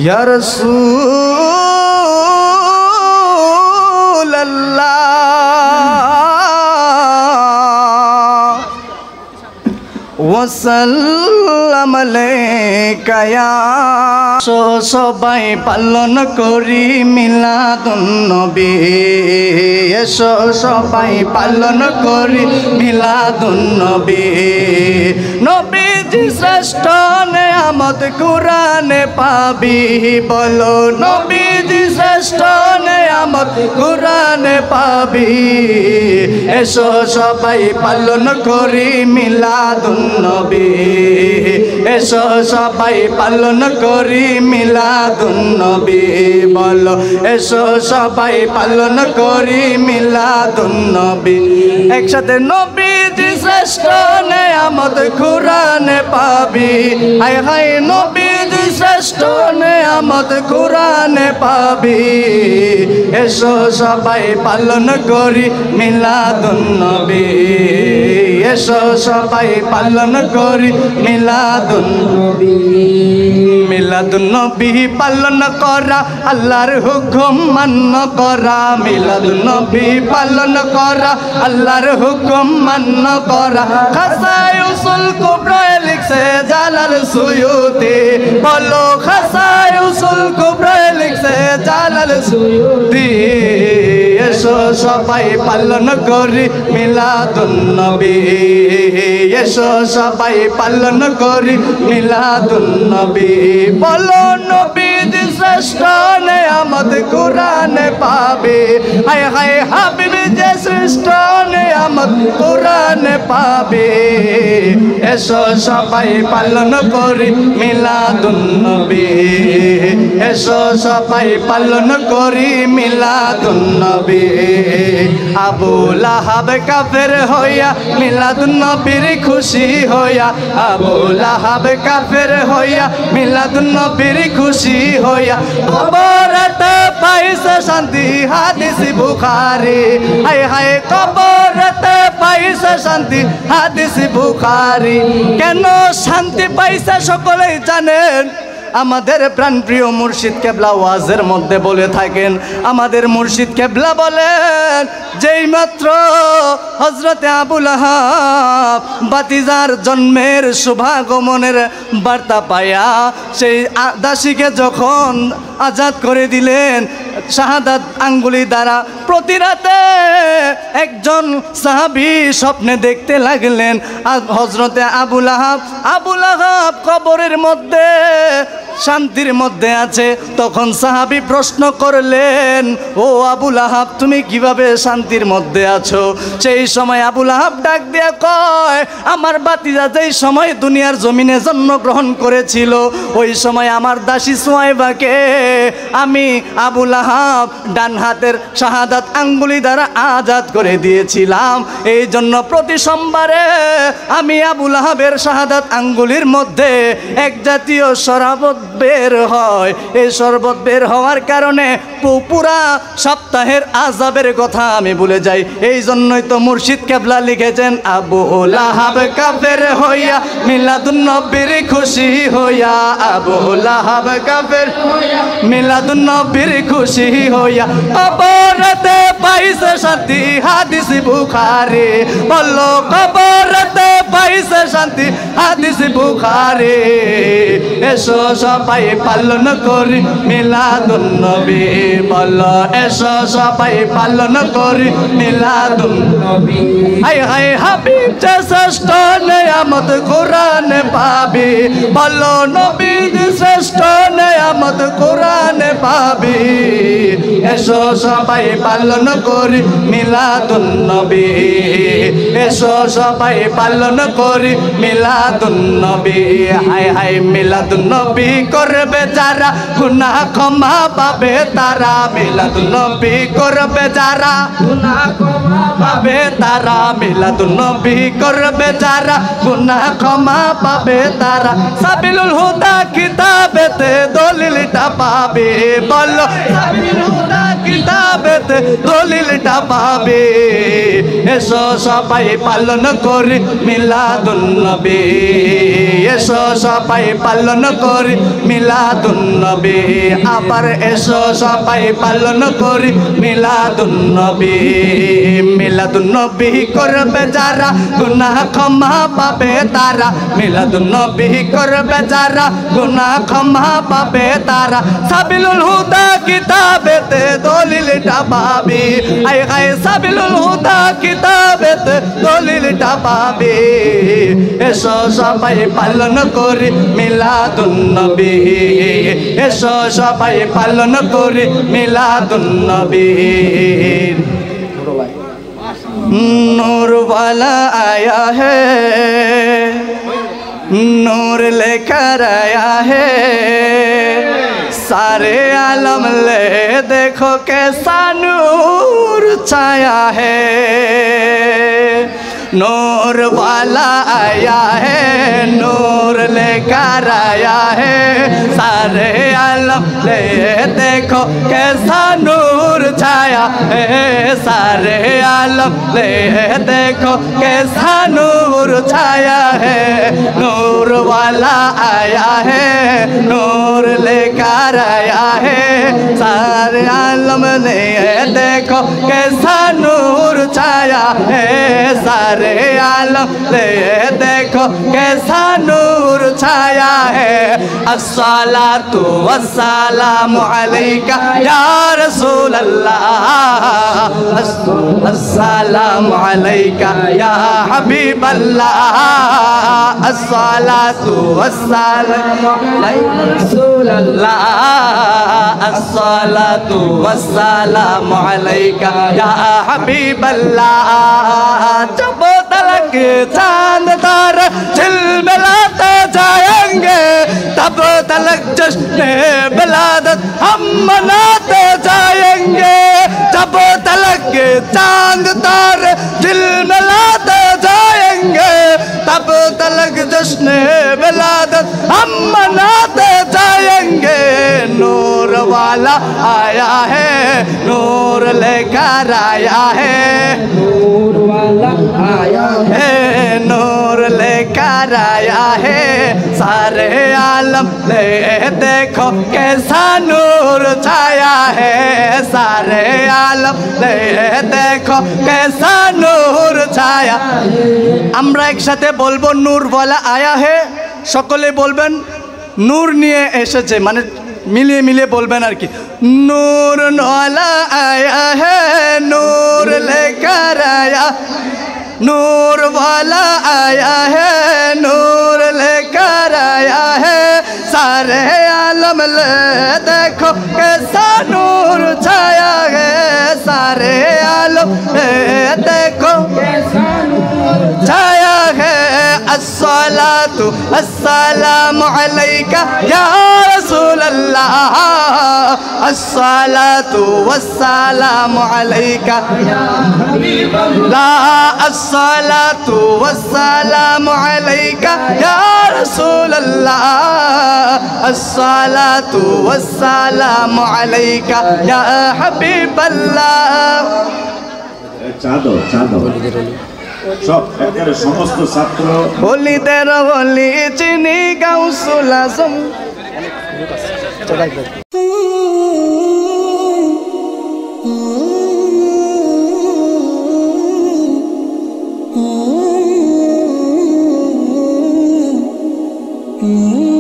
या रसूल अल्लाह वसल्लम अलैका या সবাই পালন করি মিলাদুন নবী এসো সবাই পালন করি মিলাদুন নবী নবীজি শ্রেষ্ঠ নেয়ামত কুরআনে পাবি বলো নবীজি শ্রেষ্ঠ নেয়ামত কুরআনে পাবি এসো সবাই পালন করি মিলাদুন নবী এসো সবাই পালন করি মিলাদুন নবী বলো এসো সবাই পালন করি মিলাদুন নবী একসাথে নবীজি শ্রেষ্ঠ নেয়ামত কুরআনে পাবি হায় হায় নবীজি শ্রেষ্ঠ নেয়ামত কুরআনে পাবি এসো সবাই পালন করি মিলাদুন নবী এসো সবাই পালন করি মিলাদুন নবী মিলাদুন নবী পালন করা আল্লাহর হুকুম মান্য করা মিলাদুন নবী পালন করা আল্লাহর হুকুম মান্য করা খাসায়ে উসুল কুবরা লিখছে জালাল সুয়ুতি বলো খাসায়ে উসুল কুবরা লিখছে জালাল সুয়ুতি এসো সবাই পালন করি মিলাদুন নবী এসো সবাই পালন করি মিলাদুন নবী বলো নবীজি শ্রেষ্ঠ নেয়ামত কুরআনে পাবে হায় হায় হাবিবি যে শ্রেষ্ঠ নেয়ামত কুরআনে পাবে এসো সবাই পালন করি মিলাদুন নবী এসো সবাই পালন করি মিলাদুন নবী আবু লাহাব কাফের হইয়া মিলাদুন নবীর খুশি হইয়া আবু লাহাব কাফের হইয়া মিলাদুন নবীর খুশি হইয়া কবরতে পাইছে শান্তি হাদিস বুখারী হায় হায় কবরতে পাইছে শান্তি হাদিস বুখারী কেন শান্তি পাইছে সকলেই জানেন আমাদের প্রাণপ্রিয় মুর্শিদ কেবলা ওয়াজের মধ্যে বলে থাকেন আমাদের মুর্শিদ কেবলা বলেন যেই মাত্র হযরতে আবু লাহাব বাতিজার জন্মের শুভাগমনের বার্তা পায়া সেই দাসীকে যখন আজাদ করে দিলেন শাহাদাত আঙ্গুলি দ্বারা প্রতি রাতে একজন সাহাবী স্বপ্নে দেখতে লাগলেন হযরতে আবু লাহাব কবরের মধ্যে শান্তির মধ্যে আছে তখন সাহাবী প্রশ্ন করলেন ও আবু লাহাব তুমি কিভাবে শান্তির মধ্যে আছো সেই সময় আবু লাহাব ডাক দিয়া কয় আমার বাতিজা যেই সময় দুনিয়ার জমিনে জন্মগ্রহণ করেছিল ওই সময় আমার দাসী সুয়াইবাকে আমি আবু লাহাব ডান হাতের শাহাদাত আঙ্গুলি দ্বারা আজাদ করে দিয়েছিলাম এই জন্য প্রতি সোমবারে আমি আবু লাহাবের শাহাদাত আঙ্গুলির মধ্যে এক জাতীয় শরাবত বের হয় এই শরবত বের হওয়ার কারণে পুরা সপ্তাহের আযাবের কথা আমি ভুলে যাই এই জন্যই তো মুর্শিদ কেবলা লিখেছেন আবু লাহাব কাফের হইয়া মিলাদুন নবীর খুশি হইয়া আবু লাহাব কাফের হইয়া মিলাদুন নবীর খুশি হইয়া কবরতে পাইছে শান্তি হাদিস বুখারী বলো কবরতে পাইছে শান্তি হাদিস বুখারী এসো সবাই পালন করি মিলাদুন নবী বলো এসো সবাই পালন করি মিলাদুন নবী হায় হায় হাবিব যে শ্রেষ্ঠ নেয়ামত কুরআনে পাবি বলো নবীজি শ্রেষ্ঠ নেয়ামত কুরআনে পাবি এসো সবাই পালন করি মিলাদুন নবী এসো সবাই পালন করি মিলাদুন নবী হায় হায় মিলাদুন নবী করবে যারা গুনাহ ক্ষমা পাবে তারা মিলাদুন নবী করবে যারা গুনাহ ক্ষমা পাবে তারা মিলাদুন নবী করবে যারা গুনাহ ক্ষমা পাবে তারা সাবিলুল হুদা কিতাবেতে দলিলটা পাবে বলো সাবিলুল হুদা কিতাবেতে দলিলটা পাবে এসো সবাই সবাই পালন করি মিলাদুন নবী এসো সবাই পালন করি মিলাদুন নবী আবার এসো সবাই পালন করি মিলাদুন নবী মিলাদুন নবী করবে যারা গুনাহ ক্ষমা পাবে তারা মিলাদুন নবী করবে যারা গুনাহ ক্ষমা পাবে তারা সাবিলুল হুদা কিতাবেতে দলিলটা পাবি আয় হায় সাবিলুল হুদা কিতাবেতে দলিলটা পাবি এসো সবাই পালন করি মিলাদুন নবী এসো সবাই পালন করি মিলাদুন নবী नूर वाला आया है नूर लेकर आया है सारे आलम ले देखो कैसा नूर छाया है नूर वाला आया है नूर लेकर आया है सारे आलम ले देखो कैसा नूर छाया है सारे आलम ले देखो कैसा नूर छाया है नूर वाला आया है नूर लेकर आया है सारे आलम ले देखो कैसा नूर छाया है सारे आलम ले देखो कैसा नूर छाया है अस्सलातु वस्सलामु अलैका या रसूल अल्लाह अस्सलामु अलैका या हबीब अल्लाह अस्सलातु वस्सलामु अलैका रसूल अल्लाह अस्सलातु वस्सलामु अलैका या हबीब अल्लाह जब तलक चांद तारे झिलमिलाते जाएंगे तब तलक जश्न विलादत हम मनाते जाएंगे जब तलक चांद तारे झिलमिलाते जाएंगे तब तलक जश्न विलादत हम मनाते जाएंगे नूर वाला आया है नूर लेकर आया है नूर वाला आया है नूर लेकर आया है सारे आलम ले देखो कैसा नूर छाया है सारे आलम ले देखो कैसा नूर छाया আমরা একসাথে বলবো নূর वाला आया है সকলে বলবেন নূর নিয়ে এসেছে মানে मिलिए मिलिए बोलबेन आर की नूर वाला आया है नूर लेकर आया नूर वाला आया है नूर लेकर आया है सारे आलम ले देखो कैसा नूर छाया है सारे आलम ले देखो कैसा नूर छाया है अस्सलातु अस्सलामु अलैका या रसूल अल्लाह अस्सलातु वस्सलामु अलैका या हबीब अल्लाह अस्सलातु वस्सलामु अलैका या रसूल अल्लाह अस्सलातु वस्सलामु अलैका या हबीब अल्लाह चादो चादो সব একেবারে সমস্ত ছাত্র ওলিদের ওলি চিনি গাউসুল আজম Mm-hmm.